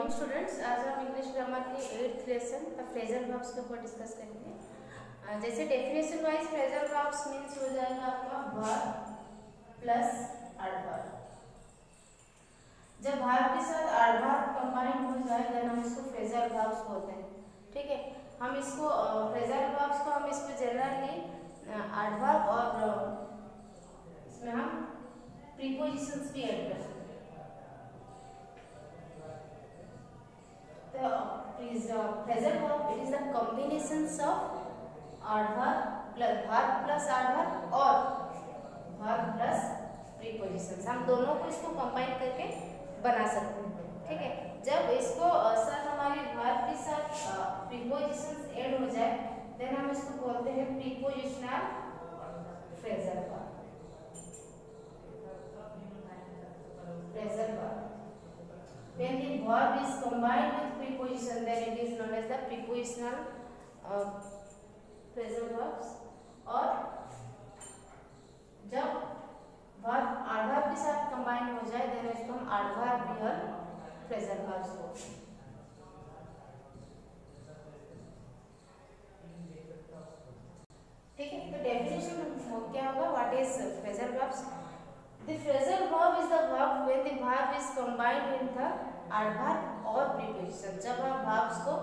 Morning students, आज हम English grammar के 8th लेसन फ्रेजल वर्ब्स के ऊपर डिस्कस करेंगे। जैसे definition wise phrasal verbs means हो जाएगा आपका वर्ब प्लस एडवर्ब। जब वर्ब के साथ एडवर्ब कंबाइन हो जाए देन हम इसको फ्रेजल वर्ब्स बोलते हैं। ठीक है, हम इसको फ्रेजल वर्ब्स को हम इसमें जनरली एडवर्ब और इसमें हम प्रीपोजिशंस भी ऐड कर सकते हैं। Phrasal verb, it is the combinations of verb plus adverb और verb plus prepositions। हम दोनों को इसको कंबाइन करके बना सकते हैं। ठीक है, जब इसको साथ हमारे verb के साथ prepositions ऐड हो जाए देन हम इसको बोलते हैं prepositional phrasal verb। phrasal verb when the verb is combined with preposition then it is known as the prepositional phrasal verbs। और जब verb adverb के साथ combine हो जाए then इसको हम adverbial phrasal verbs बोलते हैं। ठीक है, तो डेफिनेशन क्या होगा, what is phrasal verbs? The phrasal verb is the verb when the verb is combined with the adverb or preposition। जब हम verbs को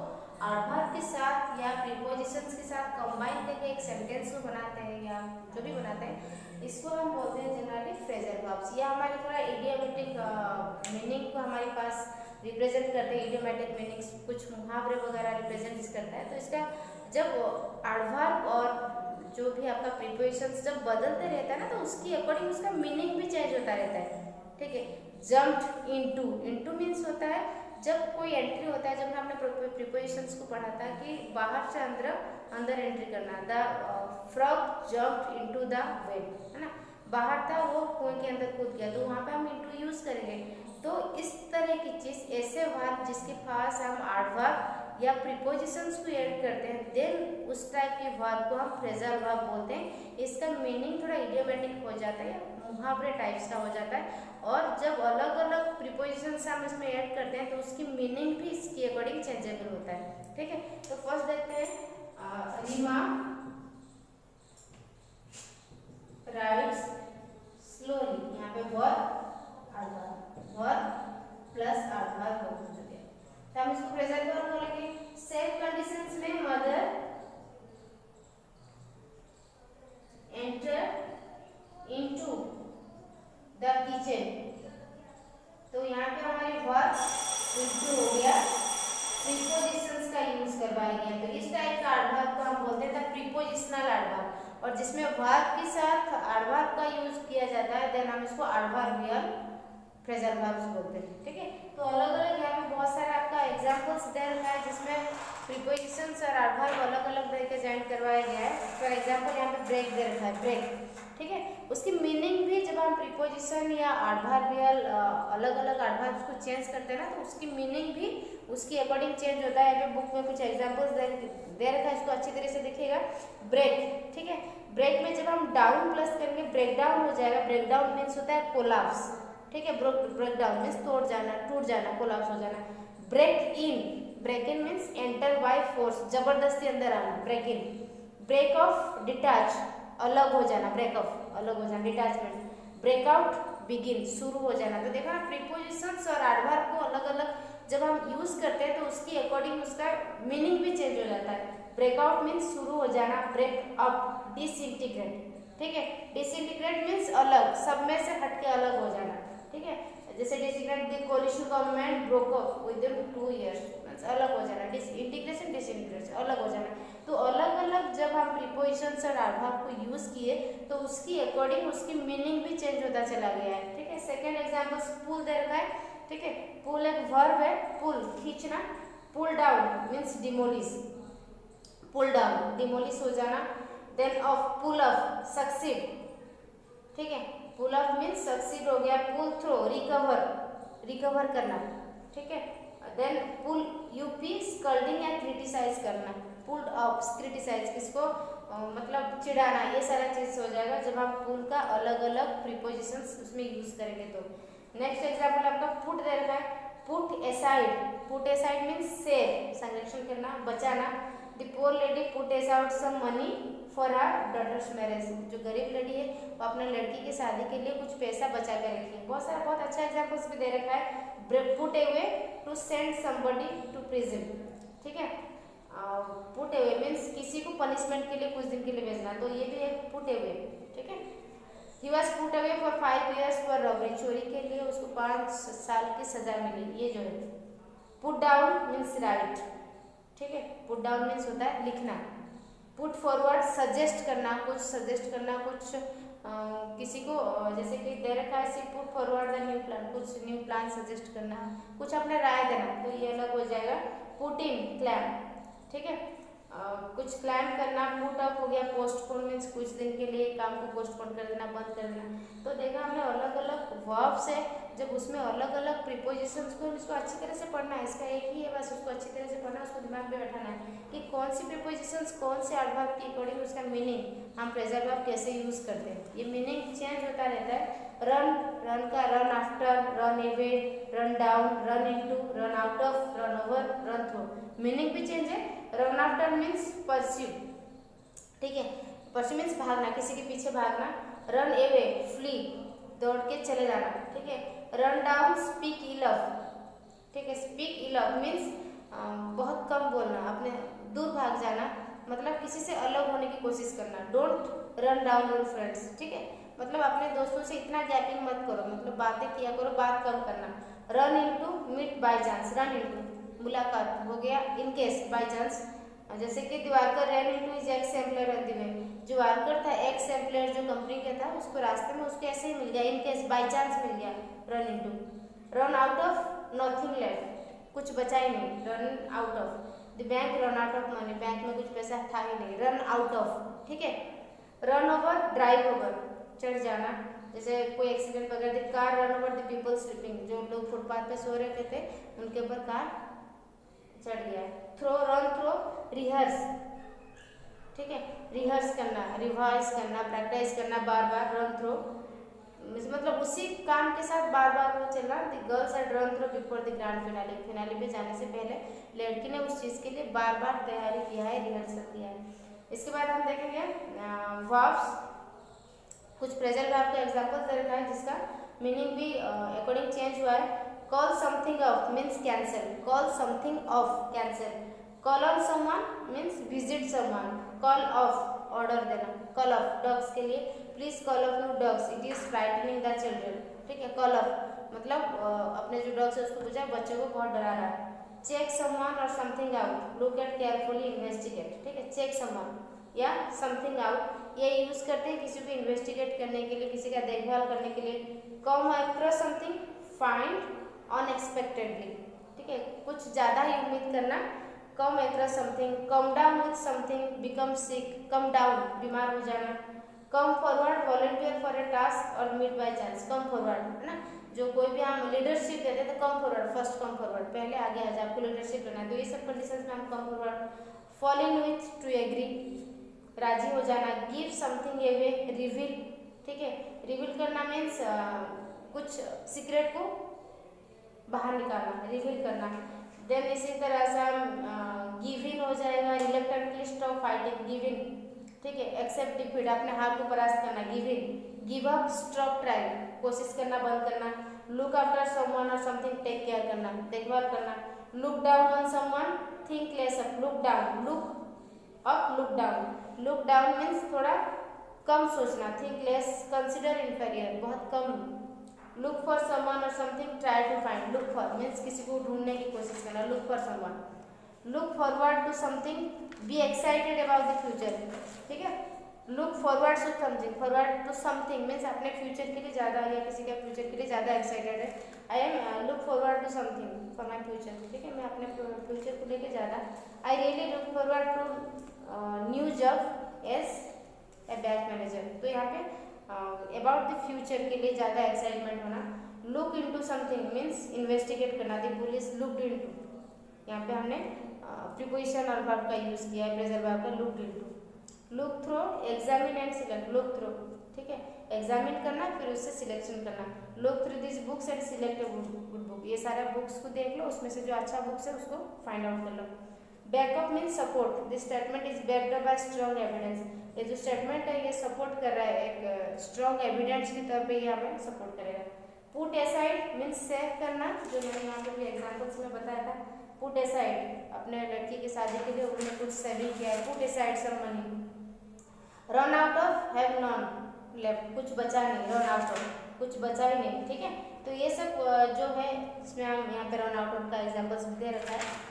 adverb के साथ या prepositions के साथ combine करके एक sentence को बनाते हैं या जो भी बनाते हैं इसको हम बोलते हैं जनरली phrasal verbs। या हमारे थोड़ा idiomatic मीनिंग को हमारे पास रिप्रेजेंट करते हैं। idiomatic मीनिंग्स कुछ मुहावरे वगैरह रिप्रेजेंट करता है। तो इसका जब adverb और जो भी आपका प्रीपोजिशंस जब बदलते रहता है ना तो उसकी अकॉर्डिंग उसका मीनिंग भी चेंज होता रहता है। ठीक है, जम्प्ड इनटू मींस होता है जब कोई एंट्री होता है, जब हमने प्रीपोजिशंस को पढ़ा था कि बाहर से अंदर एंट्री करना। The frog jumped into the well, है ना, बाहर था वो कुएं के अंदर कूद गया, तो वहाँ पे हम इनटू यूज करेंगे। तो इस तरह की चीज ऐसे वर्ब जिसके पास हम एडवर्ब या प्रीपोजिशंस को ऐड करते हैं देन उस टाइप के वर्ब को हम फ्रेजल वर्ब बोलते हैं। इसका मीनिंग थोड़ा इडियोमेटिक हो जाता है, मुहावरे टाइप्स का हो जाता है। और जब अलग अलग प्रीपोजिशंस हम इसमें ऐड करते हैं तो उसकी मीनिंग भी इसके अकॉर्डिंग चेंजेबल होता है। ठीक है, तो फर्स्ट देखते हैं रीमा राइट्स स्लोली। यहाँ पे वर्ब प्लस एडवर्ब हो चुके हैं तो हम इसको फ्रेजल वर्ब बोलेंगे। सेम कंडीशंस में mother enter into the kitchen, तो यहाँ पे हमारी वर्ब इनटू हो गया, प्रीपोजिशंस का यूज करवाया गया। तो इस टाइप का एडवर्ब को हम बोलते हैं प्रीपोजिशनल एडवर्ब। और जिसमें वर्ब के साथ एडवर्ब का यूज किया जाता है देन हम इसको एडवर्बियल फ्रेजल वर्ब्स बोलते हैं। ठीक है, तो अलग अलग यहाँ पे बहुत सारे आपका एग्जांपल्स दे रखा है जिसमें प्रीपोजिशंस और एडवर्ब अलग अलग तरीके से ऐड करवाया गया है। फॉर एग्जांपल यहाँ पे ब्रेक दे रखा है, ब्रेक। ठीक है, उसकी मीनिंग भी जब हम प्रीपोजिशन या एडवर्बियल अलग अलग एडवर्ब्स को चेंज करते हैं ना तो उसकी मीनिंग भी उसकी अकॉर्डिंग चेंज होता है। यहाँ पे बुक में कुछ एग्जाम्पल्स दे रखा है, इसको अच्छी तरह से देखिएगा। ब्रेक, ठीक है, ब्रेक में जब हम डाउन प्लस करेंगे ब्रेक डाउन हो जाएगा। ब्रेक डाउन मीन्स होता है कोलैप्स। ठीक है, ब्रेक डाउन मीन्स तोड़ जाना, टूट जाना, कोलैप्स हो जाना। Break in means enter by force, जबरदस्ती अंदर आना, break in. Break off detach, अलग हो जाना, ब्रेक ऑफ अलग हो जाना, डिटैचमेंट। ब्रेकआउट बिगिन, शुरू हो जाना। तो देखा प्रीपोजिशंस और एडवर्ब को अलग अलग जब हम यूज करते हैं तो उसकी अकॉर्डिंग उसका मीनिंग भी चेंज हो जाता है। ब्रेकआउट मीन्स शुरू हो जाना, ब्रेक अप डिसइंटीग्रेट। ठीक है, डिसइंटीग्रेट मीन्स अलग, सब में से हटके अलग हो जाना। ठीक है, जैसे disintegrate the coalition government broke up within 2 years means अलग हो जाना। डिसइंटीग्रेशन डिसइंटीग्रेशन अलग हो जाना। तो अलग अलग जब हम प्रीपोजिशंस और एडवर्ब को यूज किए तो उसकी अकॉर्डिंग उसकी मीनिंग भी चेंज होता चला गया है। ठीक है, सेकंड एग्जांपल पुल दे रखा है। ठीक है, पुल एक वर्ब है, पुल खींचना। Pull down means demolish, pull down demolish हो जाना। Then off pull up succeed. ठीक है, पुल अप मीन्स सक्सीड हो गया। पुल थ्रो रिकवर करना। ठीक है, देन पुल यूपी स्कल्डिंग या क्रिटिसाइज करना। पुल्ड अप क्रिटिसाइज किसको मतलब चिढ़ाना, ये सारा चीज हो जाएगा जब हम पुल का अलग अलग प्रीपोजिशंस उसमें यूज करेंगे तो। नेक्स्ट एग्जांपल आपका पुट दे रखा है। पुट एसाइड मीन्स सेव, संरक्षण करना, बचाना। The poor lady put aside some money for her daughter's marriage, जो गरीब लेडी है वो अपने लड़की की शादी के लिए कुछ पैसा बचा कर रखी है। बहुत अच्छा एग्जाम्पल्स भी दे रखा है। Put away to send somebody to prison, ठीक है। पुट अवे मीन्स किसी को पनिशमेंट के लिए कुछ दिन के लिए भेजना, तो ये भी एक पुट अवे, ठीक है। He was put away for 5 years for robbery, चोरी के लिए उसको 5 साल की सजा मिली। ये जो है पुट डाउन मीन्स राइट, ठीक है। पुट डाउन मीन्स होता है लिखना। पुट फॉरवर्ड सजेस्ट करना, कुछ सजेस्ट करना, कुछ किसी को जैसे कि दे रखा है put forward the new plan, कुछ न्यू प्लान सजेस्ट करना, कुछ अपने राय देना, तो ये अलग हो जाएगा। पुट इन क्लैम, ठीक है। कुछ क्लाइम करना। पुट अप हो गया पोस्टपोन मीन्स कुछ दिन के लिए काम को पोस्टपोन कर देना, बंद कर देना। तो देखा हमने अलग अलग वर्ब्स है, जब उसमें अलग अलग प्रीपोजिशंस को इसको अच्छी तरह से पढ़ना है। इसका एक ही है बस, उसको अच्छी तरह से पढ़ना, उसको दिमाग में बैठाना है कि कौन सी प्रीपोजिशंस कौन से एडवर्ब के अकॉर्डिंग उसका मीनिंग हम फ्रेजल वर्ब कैसे यूज करते हैं। ये मीनिंग चेंज होता रहता है। रन, रन का run after, run away, run down, run into, run out of, run over, run through, meaning भी चेंज है। रन आफ्टर मीन्स परस्यू, ठीक है। परस्यू मीन्स भागना, किसी के पीछे भागना। रन अवे फ्ली, दौड़ के चले जाना, ठीक है। Run down speak ill of, ठीक है। स्पीक इल ऑफ मीन्स बहुत कम बोलना, अपने दूर भाग जाना, मतलब किसी से अलग होने की कोशिश करना। Don't run down your friends, ठीक है। मतलब अपने दोस्तों से इतना गैपिंग मत करो, मतलब बातें किया करो, बात कम करना। Run into meet by chance, run into मुलाकात हो गया, इन केस बाय चांस, जैसे कि Diwakar run into his ex employer on the way, जो वर्कर था एक्स एम्प्लॉयर जो कंपनी का था उसको रास्ते में उसको ऐसे ही मिल गया, इन केस बाय चांस मिल गया, run into. Run out of nothing left, कुछ बचा ही नहीं, run out of. The bank run out of money, bank में कुछ पैसा था ही नहीं, रन आउट ऑफ, ठीक है। रन ओवर ड्राइव ओवर, चढ़ जाना, जैसे कोई एक्सीडेंट वगैरह। Car run over the people sleeping, जो लोग फुटपाथ पे सो रहे थे उनके ऊपर कार चढ़ गया। थ्रो, रन थ्रो, रिहर्स, ठीक है। रिहर्स करना, रिवाइज करना, प्रैक्टिस करना बार बार। रन थ्रो मतलब उसी काम के साथ बार बार वो चलना। The girls had run through before the grand finale, finale पे जाने से पहले लड़की ने उस चीज़ के लिए बार बार तैयारी किया है, रिहर्सल किया है। इसके बाद हम देखेंगे वर्ब्स, कुछ प्रेजेंट वर्ब का एग्जांपल दे रखा है जिसका मीनिंग भी अकॉर्डिंग चेंज हुआ है। Call something of means cancel, call something of cancel. Call on someone means visit someone. Call of order देना, कॉल ऑफ डॉग्स के लिए please call of your dogs, it is frightening the children, ठीक है। Call of मतलब अपने जो dogs है उसको बुझा, बच्चों को बहुत डरा रहा है। चेक समवन और something out, look at carefully, investigate, ठीक है। चेक समवन या समथिंग आउट ये यूज करते हैं किसी को इन्वेस्टिगेट करने के लिए, किसी का देखभाल करने के लिए। Come across something, find unexpectedly, ठीक है, कुछ ज़्यादा ही उम्मीद करना। Come across something, come down with something, become sick, come down बीमार हो जाना। Come forward, volunteer for a task और meet by chance, come forward है ना, जो कोई भी हम लीडरशिप देते हैं तो come forward, first come forward, पहले आगे आ जाए, आपको लीडरशिप लेना है, तो ये सब कंडीशंस में हम come forward. Fall in with, to agree, राजी हो जाना। गिव समथिंग अवे, रिवील, ठीक है। रिवील करना मीन्स कुछ सीक्रेट को बाहर निकालना, रिवील करना। देन इसी तरह से हम गिव इन हो जाएगा, reluctantly stop fighting, give in, ठीक है। एक्सेप्ट डिफीट, अपने हार को परास्त करना, give in. Give up, stop trying, कोशिश करना बंद करना। लुक आफ्टर समवन और समथिंग, टेक केयर करना, देखभाल करना। Look down on someone, think less up, look down, look up, look down. Look down means थोड़ा कम सोचना, थिंक लेस, कंसिडर इन्फीरियर, बहुत कम। लुक फॉर समवन और something, try to find, look for means किसी को ढूंढने की कोशिश करना, look for someone. Look forward to something, be excited about the future, ठीक है। Look forward to something, forward to something means अपने फ्यूचर के लिए ज़्यादा या किसी के फ्यूचर के लिए ज़्यादा एक्साइटेड है। I am look forward to something for my future, ठीक है, मैं अपने फ्यूचर को लेकर ज़्यादा। I really look forward to new job as a bank manager, तो यहाँ पे अबाउट द फ्यूचर के लिए ज़्यादा एक्साइटमेंट होना। Look into something means investigate करना, द पुलिस लुक्ड इनटू, यहाँ पे हमने प्रीपोजिशन और वर्ब का यूज किया है, प्रेजेंट वर्ब का looked into. Look through, examine and select, look through ठीक है, एग्जामिन करना फिर उससे सिलेक्शन करना। Look through this books and select a good book, ये सारे बुक्स को देख लो, उसमें से जो अच्छा बुक्स है उसको फाइंड आउट कर लो। Backup means support, this statement is backed up by strong evidence, ये जो स्टेटमेंट है ये सपोर्ट कर रहा है, एक स्ट्रॉन्ग एविडेंस के तौर पे ये हमें सपोर्ट करेगा। पुट एसाइड मीन्स सेव करना, जो मैंने यहाँ पे भी एग्जाम्पल्स में बताया था। पुट एसाइड, अपने लड़की की शादी के लिए उन्होंने कुछ सेविंग किया है, put aside some money. Run out of, have none left, कुछ बचा नहीं, रन आउट ऑफ, कुछ बचा ही नहीं, ठीक है। तो ये सब जो है इसमें हम यहाँ पे रन आउट ऑफ का एग्जाम्पल्स भी दे रखा है।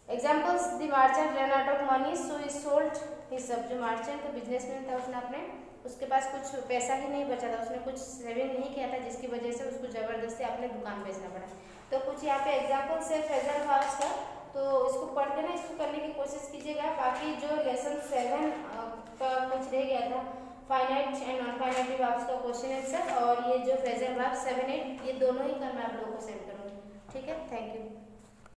Examples, the merchant run out of money so he sold his सब, जो मर्चेंट बिजनेसमैन था उसने अपने, उसके पास कुछ पैसा ही नहीं बचा था, उसने कुछ सेविंग नहीं किया था, जिसकी वजह से उसको जबरदस्ती अपने दुकान बेचना पड़ा। तो कुछ यहाँ पे एग्जाम्पल्स है फ्रेजल वर्ब्स का, तो इसको पढ़ के ना इसको करने की कोशिश कीजिएगा। बाकी जो लेसन 7 का कुछ रह गया था, finite and non finite verbs का क्वेश्चन आंसर, और ये जो फ्रेजल वर्ब 7, 8 ये दोनों ही कल मैं आप लोगों को सेंड करूँगी, ठीक है। Thank you.